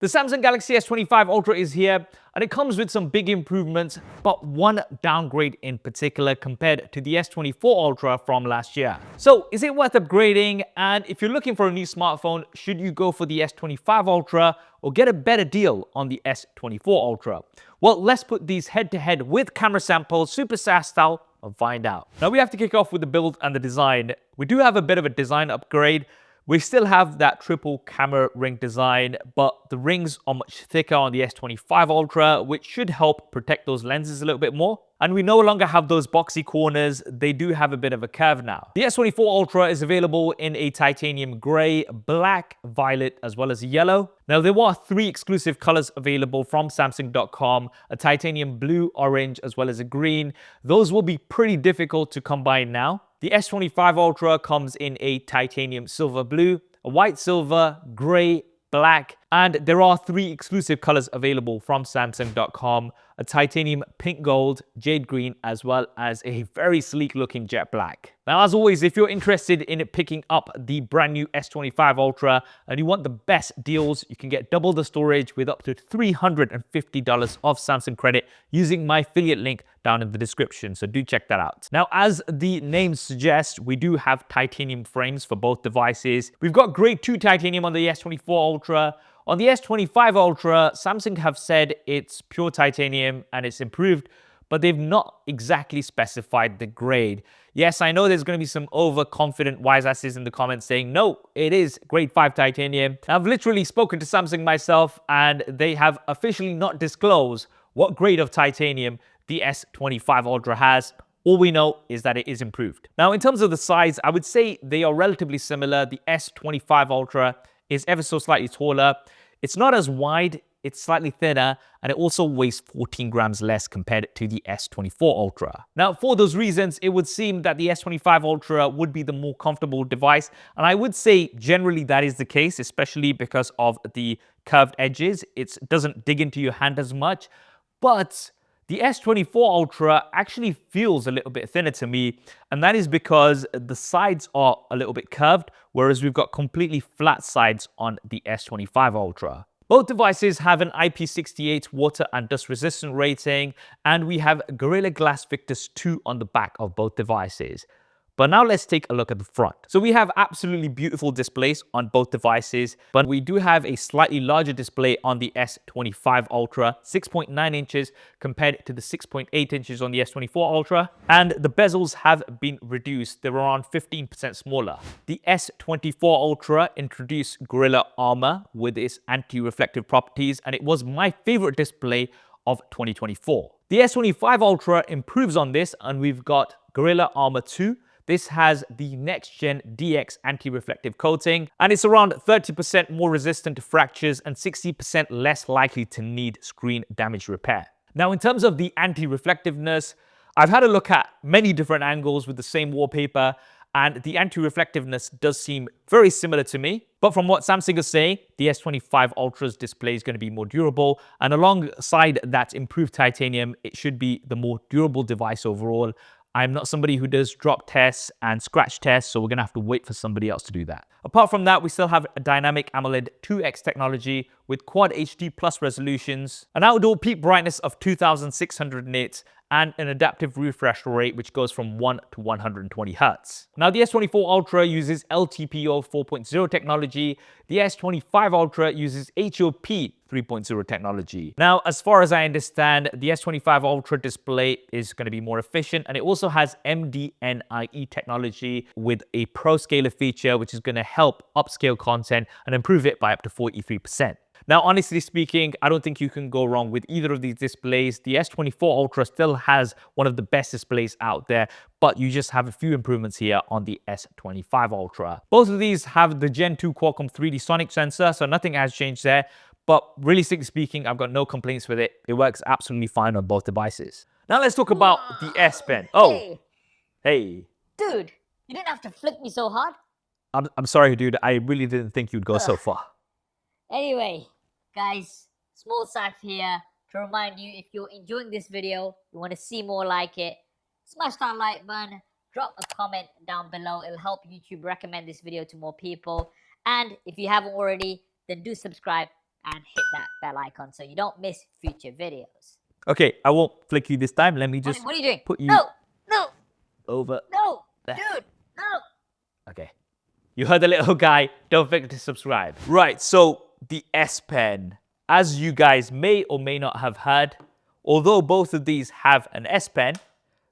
The Samsung Galaxy S25 Ultra is here, and it comes with some big improvements, but one downgrade in particular compared to the S24 Ultra from last year. So is it worth upgrading? And if you're looking for a new smartphone, should you go for the S25 Ultra or get a better deal on the S24 Ultra? Well, let's put these head to head with camera samples, SuperSaf style, and find out. Now we have to kick off with the build and the design. We do have a bit of a design upgrade. We still have that triple camera ring design, but the rings are much thicker on the S25 Ultra, which should help protect those lenses a little bit more. And we no longer have those boxy corners. They do have a bit of a curve now. The S24 Ultra is available in a titanium gray, black, violet, as well as yellow. Now, there are 3 exclusive colors available from Samsung.com, a titanium blue, orange, as well as a green. Those will be pretty difficult to combine now. The S25 Ultra comes in a titanium silver blue, a white silver, gray, black, and there are 3 exclusive colors available from Samsung.com, a titanium pink gold, jade green, as well as a very sleek looking jet black. Now, as always, if you're interested in picking up the brand new S25 Ultra and you want the best deals, you can get double the storage with up to $350 of Samsung credit using my affiliate link down in the description, so do check that out. Now, as the name suggests, we do have titanium frames for both devices. We've got grade 2 titanium on the S24 Ultra. On the S25 Ultra, Samsung have said it's pure titanium and it's improved, but they've not exactly specified the grade. Yes, I know there's going to be some overconfident wise asses in the comments saying, no, it is grade 5 titanium. I've literally spoken to Samsung myself and they have officially not disclosed what grade of titanium the S25 Ultra has. All we know is that it is improved. Now, in terms of the size, I would say they are relatively similar. The S25 Ultra is ever so slightly taller. It's not as wide, it's slightly thinner, and it also weighs 14 grams less compared to the S24 Ultra. Now, for those reasons, it would seem that the S25 Ultra would be the more comfortable device, and I would say generally that is the case, especially because of the curved edges. It doesn't dig into your hand as much, but the S24 Ultra actually feels a little bit thinner to me, and that is because the sides are a little bit curved, whereas we've got completely flat sides on the S25 Ultra. Both devices have an IP68 water and dust resistant rating, and we have Gorilla Glass Victus 2 on the back of both devices. But now let's take a look at the front. So we have absolutely beautiful displays on both devices, but we do have a slightly larger display on the S25 Ultra, 6.9 inches compared to the 6.8 inches on the S24 Ultra. And the bezels have been reduced. They're around 15% smaller. The S24 Ultra introduced Gorilla Armor with its anti-reflective properties, and it was my favorite display of 2024. The S25 Ultra improves on this, and we've got Gorilla Armor 2. This has the next-gen DX anti-reflective coating, and it's around 30% more resistant to fractures and 60% less likely to need screen damage repair. Now, in terms of the anti-reflectiveness, I've had a look at many different angles with the same wallpaper, and the anti-reflectiveness does seem very similar to me. But from what Samsung is saying, the S25 Ultra's display is going to be more durable, and alongside that improved titanium, it should be the more durable device overall. I'm not somebody who does drop tests and scratch tests, so we're going to have to wait for somebody else to do that. Apart from that, we still have a dynamic AMOLED 2X technology with Quad HD Plus resolutions, an outdoor peak brightness of 2600 nits, and an adaptive refresh rate which goes from 1 to 120 Hz. Now, the S24 Ultra uses LTPO 4.0 technology. The S25 Ultra uses HOP 3.0 technology. Now, as far as I understand, the S25 Ultra display is going to be more efficient, and it also has MDNIE technology with a Pro Scaler feature, which is going to help upscale content and improve it by up to 43%. Now, honestly speaking, I don't think you can go wrong with either of these displays. The S24 Ultra still has one of the best displays out there, but you just have a few improvements here on the S25 Ultra. Both of these have the Gen 2 Qualcomm 3D Sonic sensor, so nothing has changed there. But realistically speaking, I've got no complaints with it. It works absolutely fine on both devices. Now let's talk about the S Pen. Oh, hey. Dude, you didn't have to flick me so hard. I'm sorry, dude. I really didn't think you'd go so far. Anyway, guys, SuperSaf here to remind you, if you're enjoying this video, you want to see more like it, smash that like button, drop a comment down below. It'll help YouTube recommend this video to more people. And if you haven't already, then do subscribe and hit that bell icon so you don't miss future videos. Okay, I won't flick you this time. Let me just What are you doing? put you No, over no, there. dude, no. Okay. You heard the little guy. Don't forget to subscribe. Right, so the S Pen. As you guys may or may not have heard, although both of these have an S Pen,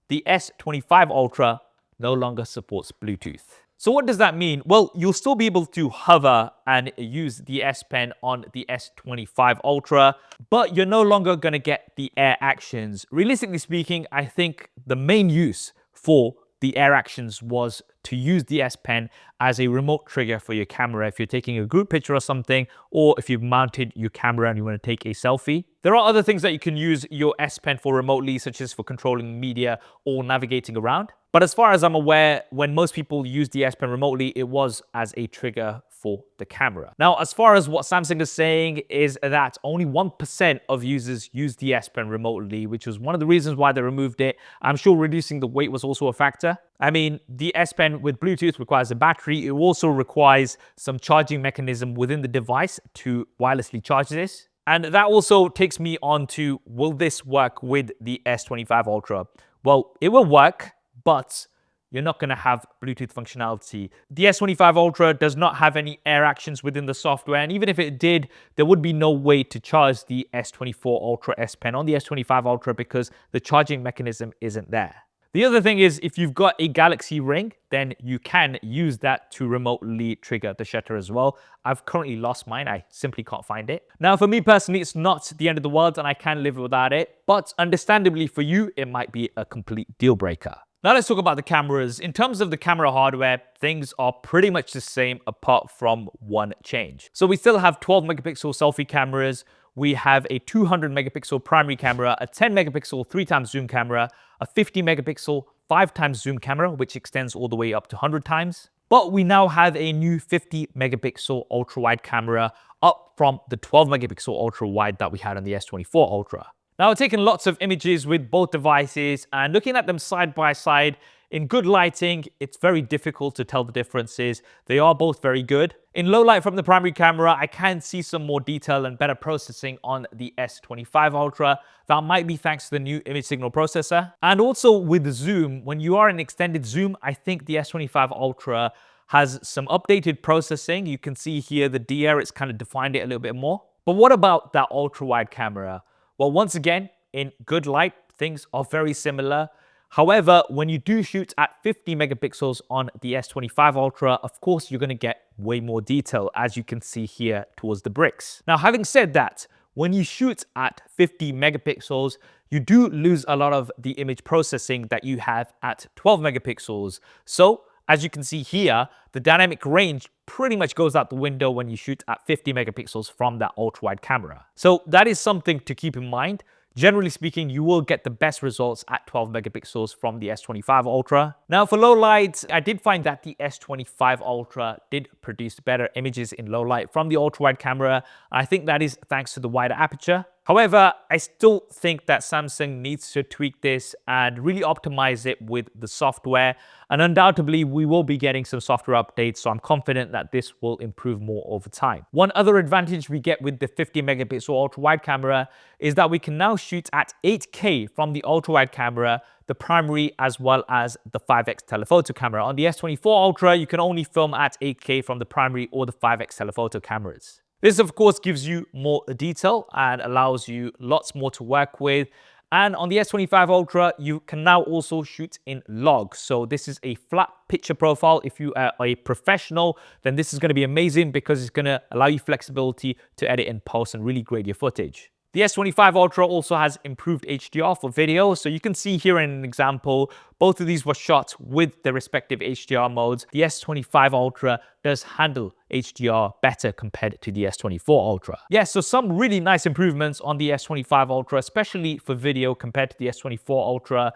the S25 Ultra no longer supports Bluetooth. So what does that mean? Well, you'll still be able to hover and use the S Pen on the S25 Ultra, but you're no longer going to get the air actions. Realistically speaking, I think the main use for the air actions was to use the S Pen as a remote trigger for your camera if you're taking a group picture or something, or if you've mounted your camera and you want to take a selfie. There are other things that you can use your S Pen for remotely, such as for controlling media or navigating around. But as far as I'm aware, when most people use the S Pen remotely, it was as a trigger for the camera. Now, as far as what Samsung is saying is that only 1% of users use the S Pen remotely, which was one of the reasons why they removed it. I'm sure reducing the weight was also a factor. I mean, the S Pen with Bluetooth requires a battery. It also requires some charging mechanism within the device to wirelessly charge this. And that also takes me on to, will this work with the S25 Ultra? Well, it will work, but you're not going to have Bluetooth functionality. The S25 Ultra does not have any air actions within the software, and even if it did, there would be no way to charge the S24 Ultra S Pen on the S25 Ultra because the charging mechanism isn't there. The other thing is, if you've got a Galaxy Ring, then you can use that to remotely trigger the shutter as well. I've currently lost mine. I simply can't find it. Now, for me personally, it's not the end of the world and I can live without it. But understandably for you, it might be a complete deal breaker. Now let's talk about the cameras. In terms of the camera hardware, things are pretty much the same apart from one change. So we still have 12 megapixel selfie cameras. We have a 200 megapixel primary camera, a 10 megapixel 3x zoom camera, a 50 megapixel 5x zoom camera, which extends all the way up to 100 times. But we now have a new 50 megapixel ultra wide camera up from the 12 megapixel ultra wide that we had on the S24 Ultra. Now, I've taken lots of images with both devices and looking at them side by side in good lighting, it's very difficult to tell the differences. They are both very good. In low light from the primary camera, I can see some more detail and better processing on the S25 Ultra. That might be thanks to the new image signal processor. And also with the zoom, when you are in extended zoom, I think the S25 Ultra has some updated processing. You can see here the DR, it's kind of defined it a little bit more. But what about that ultra wide camera? Well, once again, in good light, things are very similar. However, when you do shoot at 50 megapixels on the S25 Ultra, of course, you're going to get way more detail, as you can see here towards the bricks. Now, having said that, when you shoot at 50 megapixels, you do lose a lot of the image processing that you have at 12 megapixels. So, as you can see here, the dynamic range pretty much goes out the window when you shoot at 50 megapixels from that ultra-wide camera. So that is something to keep in mind. Generally speaking, you will get the best results at 12 megapixels from the S25 Ultra. Now for low light, I did find that the S25 Ultra did produce better images in low light from the ultra-wide camera. I think that is thanks to the wider aperture. However, I still think that Samsung needs to tweak this and really optimize it with the software. And undoubtedly, we will be getting some software updates, so I'm confident that this will improve more over time. One other advantage we get with the 50 megapixel ultra-wide camera is that we can now shoot at 8K from the ultra-wide camera, the primary as well as the 5x telephoto camera. On the S24 Ultra, you can only film at 8K from the primary or the 5x telephoto cameras. This, of course, gives you more detail and allows you lots more to work with. And on the S25 Ultra, you can now also shoot in log. So this is a flat picture profile. If you are a professional, then this is going to be amazing because it's going to allow you flexibility to edit and post and really grade your footage. The S25 Ultra also has improved HDR for video. So you can see here in an example, both of these were shot with their respective HDR modes. The S25 Ultra does handle HDR better compared to the S24 Ultra. Yeah, so some really nice improvements on the S25 Ultra, especially for video compared to the S24 Ultra.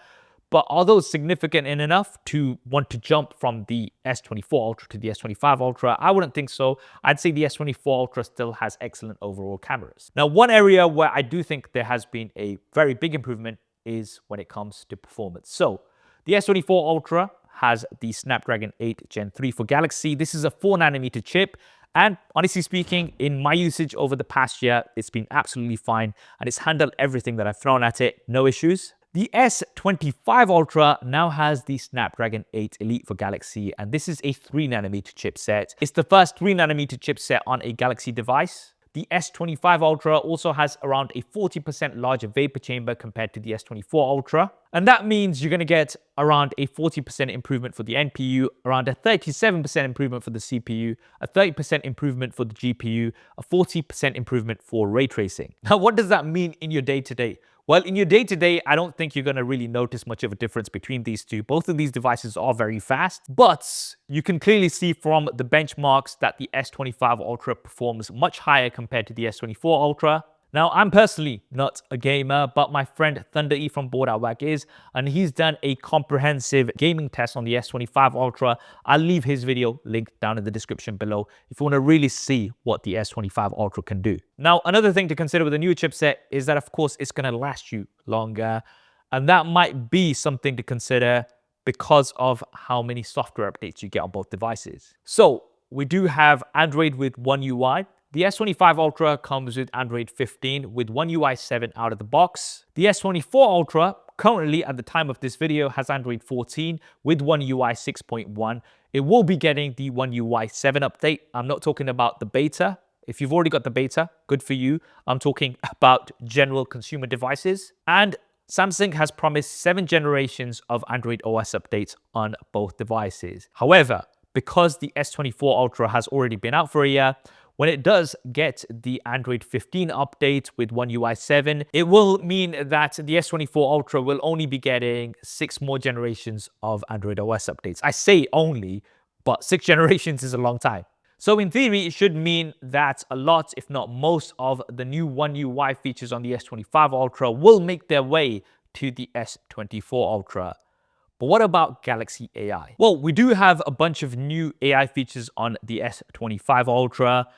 But are those significant enough to want to jump from the S24 Ultra to the S25 Ultra? I wouldn't think so. I'd say the S24 Ultra still has excellent overall cameras. Now, one area where I do think there has been a very big improvement is when it comes to performance. So the S24 Ultra has the Snapdragon 8 Gen 3 for Galaxy. This is a 4nm chip. And honestly speaking, in my usage over the past year, it's been absolutely fine and it's handled everything that I've thrown at it, no issues. The S25 Ultra now has the Snapdragon 8 Elite for Galaxy, and this is a 3nm chipset. It's the first 3nm chipset on a Galaxy device. The S25 Ultra also has around a 40% larger vapor chamber compared to the S24 Ultra. And that means you're going to get around a 40% improvement for the NPU, around a 37% improvement for the CPU, a 30% improvement for the GPU, a 40% improvement for ray tracing. Now, what does that mean in your day-to-day? Well, in your day-to-day, I don't think you're going to really notice much of a difference between these two. Both of these devices are very fast, but you can clearly see from the benchmarks that the S25 Ultra performs much higher compared to the S24 Ultra. Now, I'm personally not a gamer, but my friend Thunder E from Board Out Whack is, and he's done a comprehensive gaming test on the S25 Ultra. I'll leave his video linked down in the description below if you want to really see what the S25 Ultra can do. Now, another thing to consider with the new chipset is that, of course, it's going to last you longer, and that might be something to consider because of how many software updates you get on both devices. So, we do have Android with One UI. The S25 Ultra comes with Android 15 with One UI 7 out of the box. The S24 Ultra, currently at the time of this video, has Android 14 with One UI 6.1. It will be getting the One UI 7 update. I'm not talking about the beta. If you've already got the beta, good for you. I'm talking about general consumer devices. And Samsung has promised 7 generations of Android OS updates on both devices. However, because the S24 Ultra has already been out for a year, when it does get the Android 15 update with One UI 7, it will mean that the S24 Ultra will only be getting 6 more generations of Android OS updates. I say only, but 6 generations is a long time. So in theory, it should mean that a lot, if not most, of the new One UI features on the S25 Ultra will make their way to the S24 Ultra. But what about Galaxy AI? Well, we do have a bunch of new AI features on the S25 Ultra,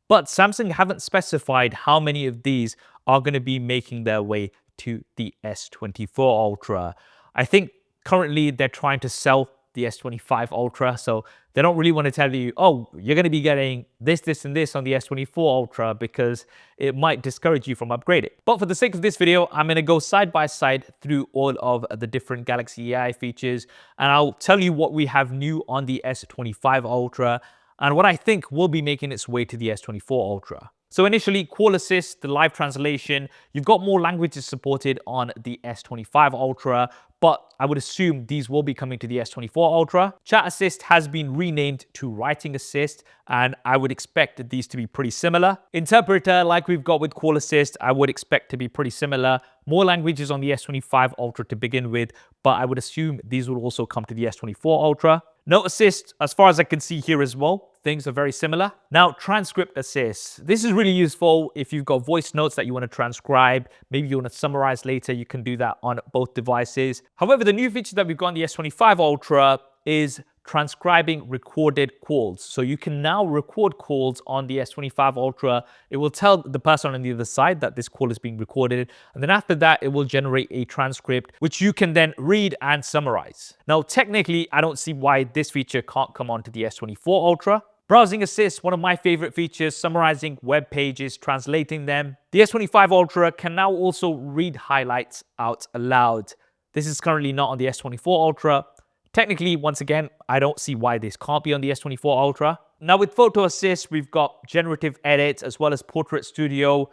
but Samsung haven't specified how many of these are going to be making their way to the S24 Ultra. I think currently they're trying to sell the S25 Ultra, so they don't really want to tell you, oh, you're going to be getting this, this, and this on the S24 Ultra because it might discourage you from upgrading. But for the sake of this video, I'm going to go side by side through all of the different Galaxy AI features, and I'll tell you what we have new on the S25 Ultra and what I think will be making its way to the S24 Ultra. So initially, Call Assist, the live translation, you've got more languages supported on the S25 Ultra, but I would assume these will be coming to the S24 Ultra. Chat Assist has been renamed to Writing Assist, and I would expect these to be pretty similar. Interpreter, like we've got with Call Assist, I would expect to be pretty similar. More languages on the S25 Ultra to begin with, but I would assume these will also come to the S24 Ultra. Note Assist, as far as I can see here as well, things are very similar. Now, Transcript Assist. This is really useful if you've got voice notes that you want to transcribe. Maybe you want to summarize later, you can do that on both devices. However, the new feature that we've got on the S25 Ultra is transcribing recorded calls. So you can now record calls on the S25 Ultra. It will tell the person on the other side that this call is being recorded. And then after that, it will generate a transcript, which you can then read and summarize. Now, technically, I don't see why this feature can't come onto the S24 Ultra. Browsing Assist, one of my favorite features, summarizing web pages, translating them. The S25 Ultra can now also read highlights out aloud. This is currently not on the S24 Ultra. Technically, once again, I don't see why this can't be on the S24 Ultra. Now with Photo Assist, we've got Generative Edit as well as Portrait Studio.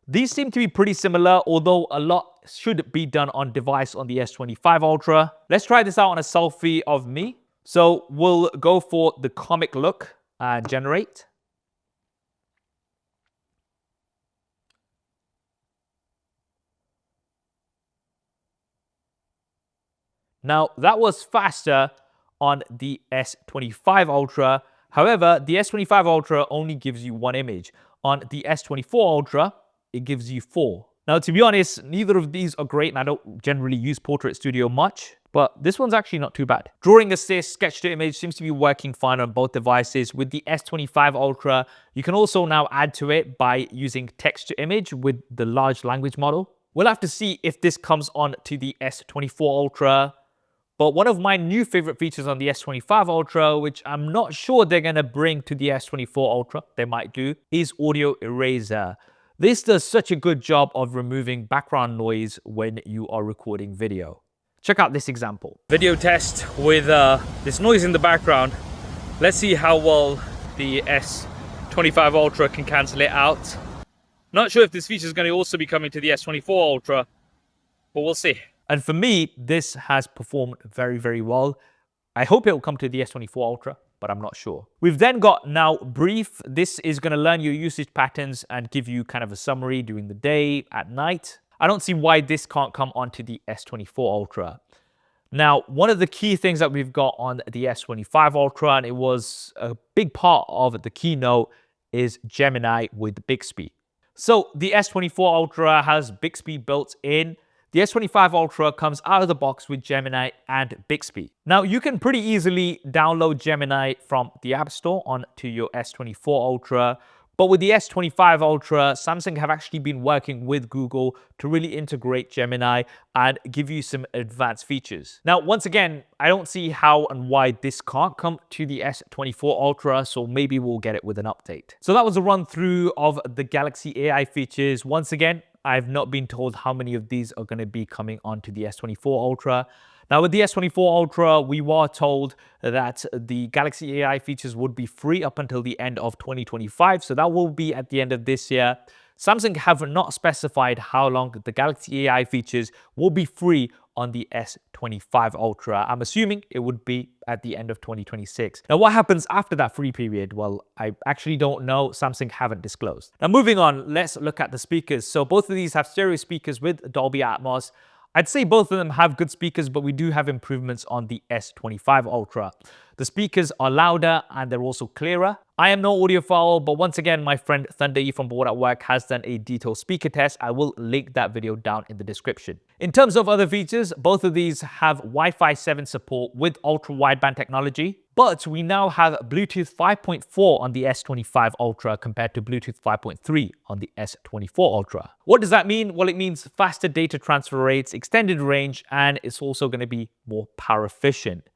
These seem to be pretty similar, although a lot should be done on device on the S25 Ultra. Let's try this out on a selfie of me. So we'll go for the comic look and generate. Now, that was faster on the S25 Ultra. However, the S25 Ultra only gives you 1 image. On the S24 Ultra, it gives you 4. Now, to be honest, neither of these are great, and I don't generally use Portrait Studio much, but this one's actually not too bad. Drawing Assist, Sketch to Image seems to be working fine on both devices. With the S25 Ultra, you can also now add to it by using Text to Image with the large language model. We'll have to see if this comes on to the S24 Ultra. But one of my new favorite features on the S25 Ultra, which I'm not sure they're going to bring to the S24 Ultra, they might do, is audio eraser. This does such a good job of removing background noise when you are recording video. Check out this example. Video test with this noise in the background. Let's see how well the S25 Ultra can cancel it out. Not sure if this feature is going to also be coming to the S24 Ultra, but we'll see. And for me, this has performed very, very well. I hope it will come to the S24 Ultra, but I'm not sure. We've then got now Brief. This is going to learn your usage patterns and give you kind of a summary during the day, at night. I don't see why this can't come onto the S24 Ultra. Now, one of the key things that we've got on the S25 Ultra, and it was a big part of the keynote, is Gemini with Bixby. So the S24 Ultra has Bixby built in. The S25 Ultra comes out of the box with Gemini and Bixby. Now, you can pretty easily download Gemini from the App Store onto your S24 Ultra. But with the S25 Ultra, Samsung have actually been working with Google to really integrate Gemini and give you some advanced features. Now, once again, I don't see how and why this can't come to the S24 Ultra, so maybe we'll get it with an update. So that was a run through of the Galaxy AI features. Once again, I've not been told how many of these are going to be coming onto the S24 Ultra. Now, with the S24 Ultra, we were told that the Galaxy AI features would be free up until the end of 2025. So that will be at the end of this year. Samsung have not specified how long the Galaxy AI features will be free on the S25 Ultra. I'm assuming it would be at the end of 2026. Now, what happens after that free period? Well, I actually don't know. Samsung haven't disclosed. Now, moving on, let's look at the speakers. So both of these have stereo speakers with Dolby Atmos. I'd say both of them have good speakers, but we do have improvements on the S25 Ultra. The speakers are louder and they're also clearer. I am no audiophile, but once again, my friend Thunder E from Board at Work has done a detailed speaker test. I will link that video down in the description. In terms of other features, both of these have Wi-Fi 7 support with ultra-wideband technology, but we now have Bluetooth 5.4 on the S25 Ultra compared to Bluetooth 5.3 on the S24 Ultra. What does that mean? Well, it means faster data transfer rates, extended range, and it's also going to be more power efficient.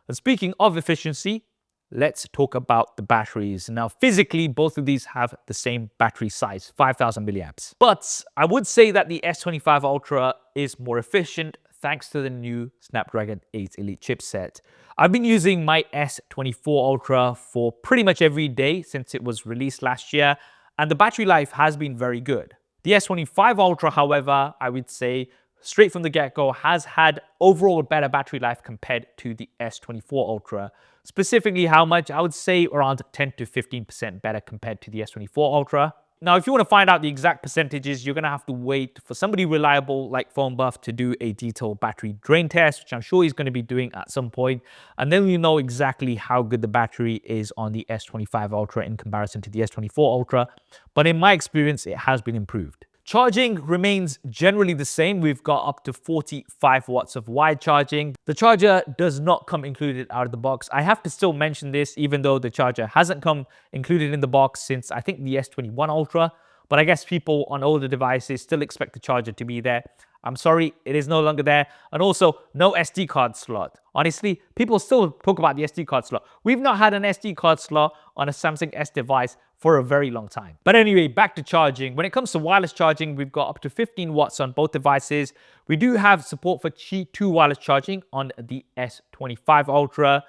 And speaking of efficiency, let's talk about the batteries. Now, physically, both of these have the same battery size, 5,000 milliamps. But I would say that the S25 Ultra is more efficient thanks to the new Snapdragon 8 Elite chipset. I've been using my S24 Ultra for pretty much every day since it was released last year, and the battery life has been very good. The S25 Ultra, however, I would say straight from the get-go has had overall better battery life compared to the S24 Ultra. Specifically how much? I would say around 10 to 15% better compared to the S24 Ultra. Now, if you want to find out the exact percentages, you're going to have to wait for somebody reliable like Phone Buff to do a detailed battery drain test, which I'm sure he's going to be doing at some point. And then you know exactly how good the battery is on the S25 Ultra in comparison to the S24 Ultra. But in my experience, it has been improved. Charging remains generally the same. We've got up to 45 watts of wide charging. The charger does not come included out of the box. I have to still mention this, even though the charger hasn't come included in the box since I think the S21 Ultra. But I guess people on older devices still expect the charger to be there. I'm sorry, it is no longer there. And also, no SD card slot. Honestly, people still talk about the SD card slot. We've not had an SD card slot on a Samsung S device for a very long time. But anyway, back to charging. When it comes to wireless charging, we've got up to 15 watts on both devices. We do have support for Qi 2 wireless charging on the S25 Ultra,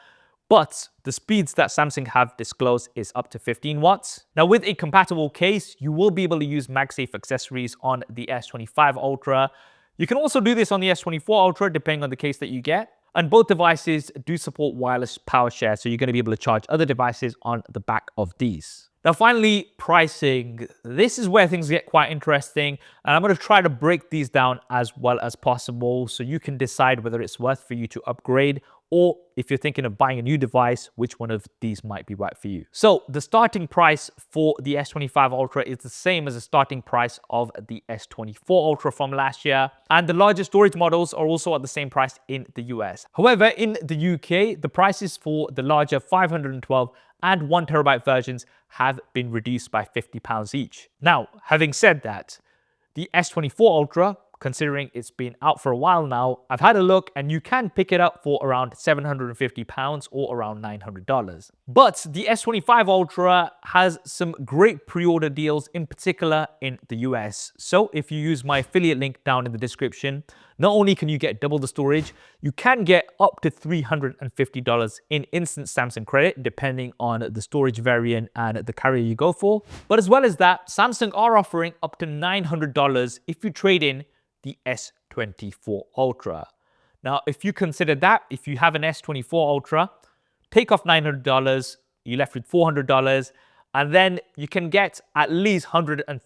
but the speeds that Samsung have disclosed is up to 15 watts. Now, with a compatible case, you will be able to use MagSafe accessories on the S25 Ultra. You can also do this on the S24 Ultra, depending on the case that you get. And both devices do support wireless power share, so you're going to be able to charge other devices on the back of these. Now, finally, pricing. This is where things get quite interesting, and I'm going to try to break these down as well as possible so you can decide whether it's worth for you to upgrade, or if you're thinking of buying a new device, which one of these might be right for you. So the starting price for the S25 Ultra is the same as the starting price of the S24 Ultra from last year. And the larger storage models are also at the same price in the US. However, in the UK, the prices for the larger 512 and 1 terabyte versions have been reduced by £50 each. Now, having said that, the S24 Ultra considering it's been out for a while now, I've had a look and you can pick it up for around £750 or around $900. But the S25 Ultra has some great pre-order deals, in particular in the US. So if you use my affiliate link down in the description, not only can you get double the storage, you can get up to $350 in instant Samsung credit, depending on the storage variant and the carrier you go for. But as well as that, Samsung are offering up to $900 if you trade in the S24 Ultra. Now, if you consider that, if you have an S24 Ultra, take off $900, you're left with $400, and then you can get at least $130 in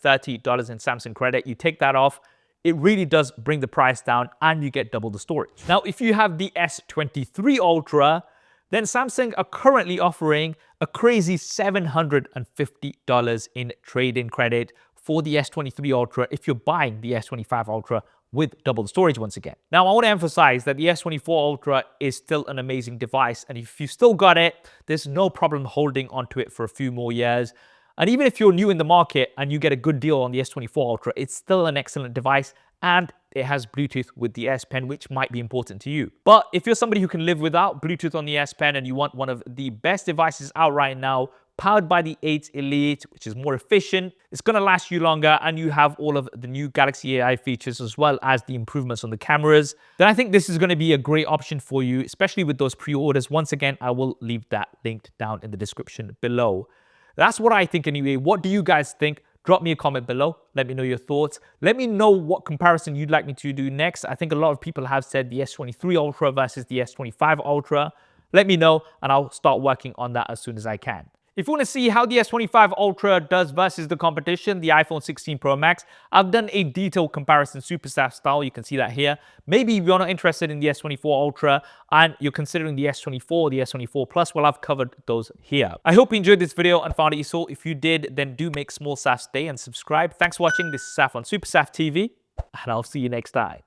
Samsung credit. You take that off, it really does bring the price down and you get double the storage. Now, if you have the S23 Ultra, then Samsung are currently offering a crazy $750 in trade-in credit for the S23 Ultra if you're buying the S25 Ultra with double the storage once again. Now, I want to emphasize that the S24 Ultra is still an amazing device, and if you still got it, there's no problem holding onto it for a few more years. And even if you're new in the market and you get a good deal on the S24 Ultra, it's still an excellent device and it has Bluetooth with the S Pen, which might be important to you. But if you're somebody who can live without Bluetooth on the S Pen and you want one of the best devices out right now, powered by the 8 Elite, which is more efficient, it's going to last you longer, and you have all of the new Galaxy AI features as well as the improvements on the cameras, then I think this is going to be a great option for you, especially with those pre-orders. Once again, I will leave that linked down in the description below. That's what I think anyway. What do you guys think? Drop me a comment below. Let me know your thoughts. Let me know what comparison you'd like me to do next. I think a lot of people have said the S23 Ultra versus the S25 Ultra. Let me know and I'll start working on that as soon as I can. If you want to see how the S25 Ultra does versus the competition, the iPhone 16 Pro Max, I've done a detailed comparison SuperSaf style. You can see that here. Maybe if you're not interested in the S24 Ultra and you're considering the S24, the S24 Plus, well, I've covered those here. I hope you enjoyed this video and found it useful. If you did, then do make Small Saf's day and subscribe. Thanks for watching. This is Saf on SuperSaf TV, and I'll see you next time.